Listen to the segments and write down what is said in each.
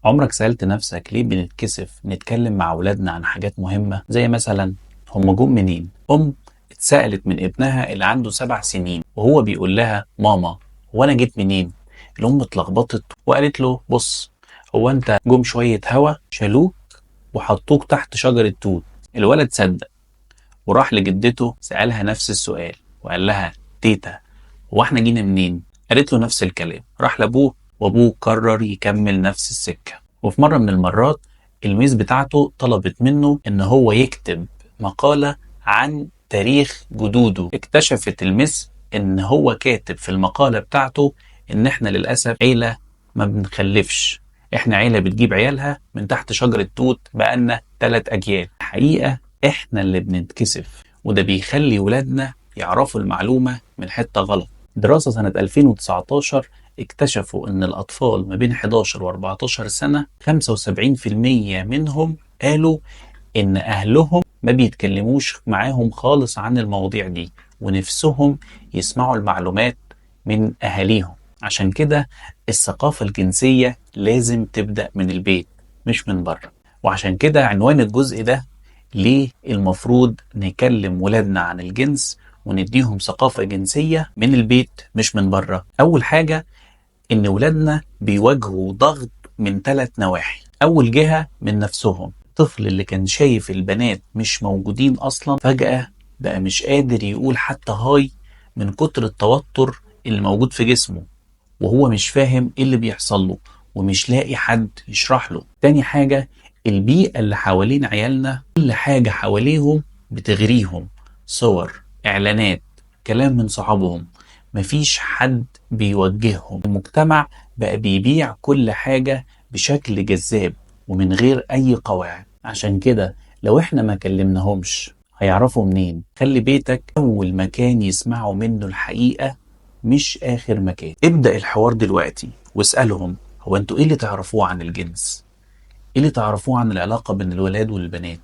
عمرك سألت نفسك ليه بنتكسف نتكلم مع أولادنا عن حاجات مهمة زي مثلا هم جم منين؟ أم اتسألت من ابنها اللي عنده 7 سنين وهو بيقول لها ماما، هو أنا جيت منين؟ الأم اتلخبطت وقالت له بص، هو أنت جم شوية هوا شالوك وحطوك تحت شجرة توت. الولد صدق وراح لجدته سألها نفس السؤال وقال لها تيتا، هو احنا جينا منين؟ قالت له نفس الكلام. راح لأبوه وأبوه قرر يكمل نفس السكة. وفي مرة من المرات الميس بتاعته طلبت منه إن هو يكتب مقالة عن تاريخ جدوده. اكتشفت الميس إن هو كاتب في المقالة بتاعته إن إحنا للأسف عيلة ما بنخلفش، إحنا عيلة بتجيب عيالها من تحت شجرة توت بقالنا 3 أجيال. الحقيقة إحنا اللي بنتكسف، وده بيخلي ولادنا يعرفوا المعلومة من حتة غلط. دراسة سنة 2019 اكتشفوا ان الاطفال ما بين 11 و 14 سنة 75% منهم قالوا ان اهلهم ما بيتكلموش معاهم خالص عن المواضيع دي، ونفسهم يسمعوا المعلومات من اهاليهم. عشان كده الثقافة الجنسية لازم تبدأ من البيت مش من بره. وعشان كده عنوان الجزء ده ليه المفروض نكلم ولادنا عن الجنس ونديهم ثقافة جنسية من البيت مش من بره. أول حاجة إن ولادنا بيواجهوا ضغط من 3 نواحي. أول جهة من نفسهم، الطفل اللي كان شايف البنات مش موجودين أصلا فجأة بقى مش قادر يقول حتى هاي من كتر التوتر اللي موجود في جسمه، وهو مش فاهم ايه اللي بيحصل له ومش لاقي حد يشرح له. تاني حاجة، البيئة اللي حوالين عيالنا كل حاجة حواليهم بتغريهم، صور، اعلانات، كلام من صحابهم، مفيش حد بيوجههم. المجتمع بقى بيبيع كل حاجة بشكل جذاب ومن غير اي قواعد. عشان كده لو احنا ما كلمناهمش هيعرفوا منين؟ خلي بيتك اول مكان يسمعوا منه الحقيقة مش آخر مكان. ابدأ الحوار دلوقتي واسألهم، هو انتوا ايه اللي تعرفوه عن الجنس؟ ايه اللي تعرفوه عن العلاقة بين الولاد والبنات؟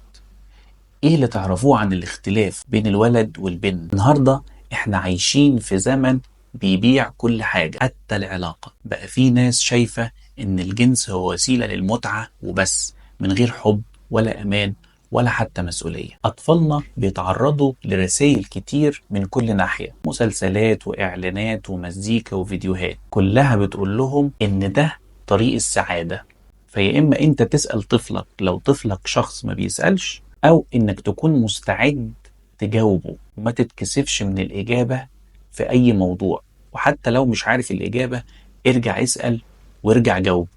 ايه اللي تعرفوه عن الاختلاف بين الولد والبنت؟ النهاردة احنا عايشين في زمن بيبيع كل حاجة حتى العلاقة. بقى في ناس شايفة ان الجنس هو وسيلة للمتعة وبس، من غير حب ولا امان ولا حتى مسؤولية. أطفالنا بيتعرضوا لرسائل كتير من كل ناحية، مسلسلات وإعلانات ومزيكا وفيديوهات كلها بتقول لهم إن ده طريق السعادة. فيا إما أنت تسأل طفلك لو طفلك شخص ما بيسألش، أو إنك تكون مستعد تجاوبه وما تتكسفش من الإجابة في أي موضوع. وحتى لو مش عارف الإجابة ارجع اسأل وارجع جاوب.